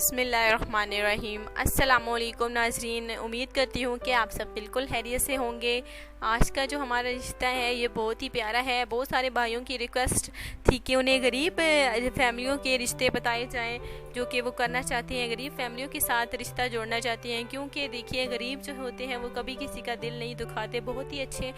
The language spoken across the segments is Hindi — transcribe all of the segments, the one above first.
बिस्मिल्लाहिर्रहमानिर्रहीम। अस्सलामुअलैकुम नाज़रीन, उम्मीद करती हूँ कि आप सब बिल्कुल खैरियत से होंगे। आज का जो हमारा रिश्ता है ये बहुत ही प्यारा है। बहुत सारे भाइयों की रिक्वेस्ट थी कि उन्हें गरीब फैमिलियों के रिश्ते बताए जाएं, जो कि वो करना चाहती हैं, गरीब फैमिलियों के साथ रिश्ता जोड़ना चाहती हैं। क्योंकि देखिए गरीब जो होते हैं वो कभी किसी का दिल नहीं दुखाते, बहुत ही अच्छे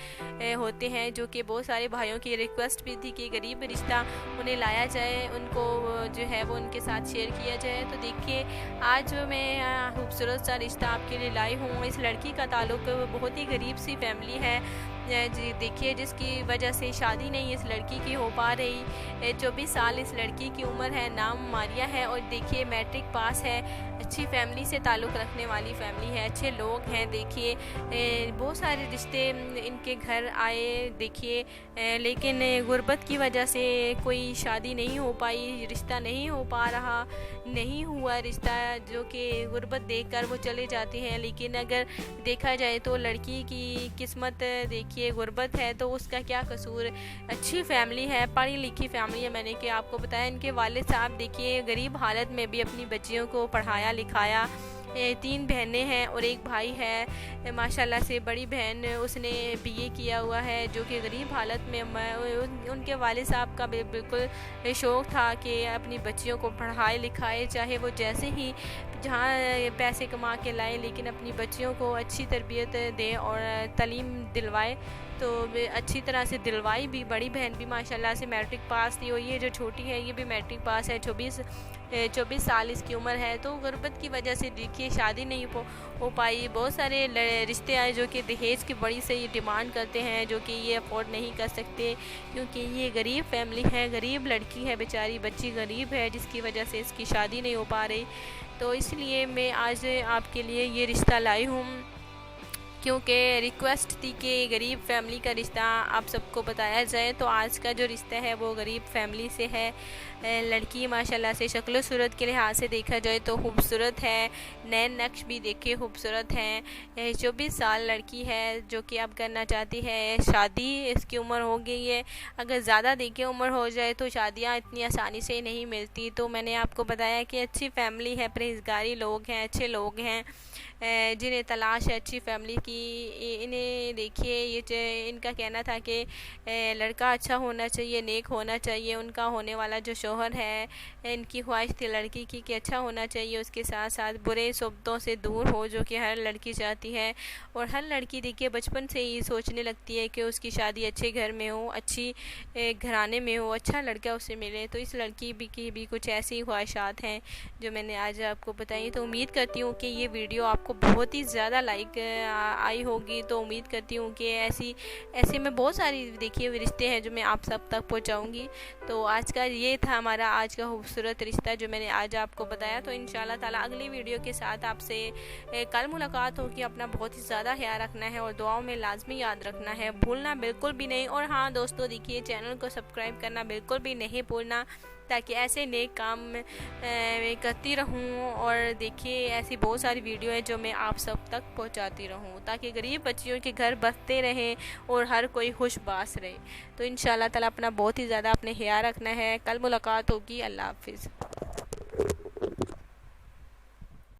होते हैं। जो कि बहुत सारे भाइयों की रिक्वेस्ट भी थी कि गरीब रिश्ता उन्हें लाया जाए, उनको जो है वो उनके साथ शेयर किया जाए। तो देखिए आज मैं खूबसूरत सा रिश्ता आपके लिए लाई हूँ। इस लड़की का ताल्लुक बहुत ही गरीब सी फैमिली है जी। देखिए जिसकी वजह से शादी नहीं इस लड़की की हो पा रही। 24 साल इस लड़की की उम्र है, नाम मारिया है और देखिए मैट्रिक पास है। अच्छी फैमिली से ताल्लुक़ रखने वाली फैमिली है, अच्छे लोग हैं। देखिए बहुत सारे रिश्ते इनके घर आए देखिए, लेकिन गुर्बत की वजह से कोई शादी नहीं हो पाई, रिश्ता नहीं हो पा रहा, नहीं हुआ रिश्ता। जो कि गुर्बत देखकर वो चले जाते हैं। लेकिन अगर देखा जाए तो लड़की की किस्मत देखिए गुर्बत है, तो उसका क्या कसूर। अच्छी फैमिली है, पढ़ी लिखी फैमिली है। मैंने कि आपको बताया इनके वालिद साहब देखिए गरीब हालत में भी अपनी बच्चियों को पढ़ाया लिखाया। 3 बहनें हैं और एक भाई है। माशाल्लाह से बड़ी बहन उसने बीए किया हुआ है, जो कि गरीब हालत में उनके वालिद साहब का बिल्कुल शौक़ था कि अपनी बच्चियों को पढ़ाए लिखाए, चाहे वो जैसे ही जहाँ पैसे कमा के लाए, लेकिन अपनी बच्चियों को अच्छी तरबियत दें और तालीम दिलवाए। तो अच्छी तरह से दिलवाई भी। बड़ी बहन भी माशाल्लाह से मैट्रिक पास थी और ये जो छोटी है ये भी मैट्रिक पास है। 24 साल इसकी उम्र है। तो गुर्बत की वजह से देखिए शादी नहीं हो पाई। बहुत सारे रिश्ते आए जो कि दहेज की बड़ी से ये डिमांड करते हैं, जो कि ये अफोर्ड नहीं कर सकते, क्योंकि ये गरीब फैमिली है, गरीब लड़की है, बेचारी बच्ची गरीब है, जिसकी वजह से इसकी शादी नहीं हो पा रही। तो इसलिए मैं आज आपके लिए ये रिश्ता लाई हूँ, क्योंकि रिक्वेस्ट थी कि गरीब फैमिली का रिश्ता आप सबको बताया जाए। तो आज का जो रिश्ता है वो गरीब फैमिली से है। लड़की माशाल्लाह से शक्ल सूरत के लिहाज से देखा जाए तो खूबसूरत है, नैन नक्श भी देखे खूबसूरत हैं। 24 साल लड़की है जो कि अब करना चाहती है शादी। इसकी उम्र हो गई है। अगर ज़्यादा देखे उम्र हो जाए तो शादियाँ इतनी आसानी से नहीं मिलती। तो मैंने आपको बताया कि अच्छी फैमिली है, परहेजगारी लोग हैं, अच्छे लोग हैं, जिन्हें तलाश है अच्छी फैमिली की। इन्हें देखिए ये इनका कहना था कि लड़का अच्छा होना चाहिए, नेक होना चाहिए। उनका होने वाला जो शौहर है, इनकी ख्वाहिश थी लड़की की कि अच्छा होना चाहिए, उसके साथ साथ बुरे सोबतों से दूर हो, जो कि हर लड़की चाहती है। और हर लड़की देखिए बचपन से ही सोचने लगती है कि उसकी शादी अच्छे घर में हो, अच्छी घराने में हो, अच्छा लड़का उसे मिले। तो इस लड़की की भी कुछ ऐसी ख्वाहिशात हैं जो मैंने आज आपको बताई। तो उम्मीद करती हूँ कि ये वीडियो आपको बहुत ही ज़्यादा लाइक आई होगी। तो उम्मीद करती हूँ कि ऐसे में बहुत सारी देखिए रिश्ते हैं जो मैं आप सब तक पहुँचाऊँगी। तो आज का ये था हमारा आज का खूबसूरत रिश्ता जो मैंने आज आपको बताया। तो इंशाल्लाह ताला अगली वीडियो के साथ आपसे कल मुलाकात होगी। अपना बहुत ही ज़्यादा ख्याल रखना है और दुआओं में लाजमी याद रखना है, भूलना बिल्कुल भी नहीं। और हाँ दोस्तों देखिए चैनल को सब्सक्राइब करना बिल्कुल भी नहीं भूलना, ताकि ऐसे नेक काम करती रहूं। और देखिए ऐसी बहुत सारी वीडियो है जो मैं आप सब तक पहुंचाती रहूं, ताकि गरीब बच्चियों के घर बसते रहें और हर कोई खुशबास रहे। तो इंशाल्लाह ताला अपना बहुत ही ज़्यादा अपने ख्याल रखना है। कल मुलाकात होगी। अल्लाह हाफिज़।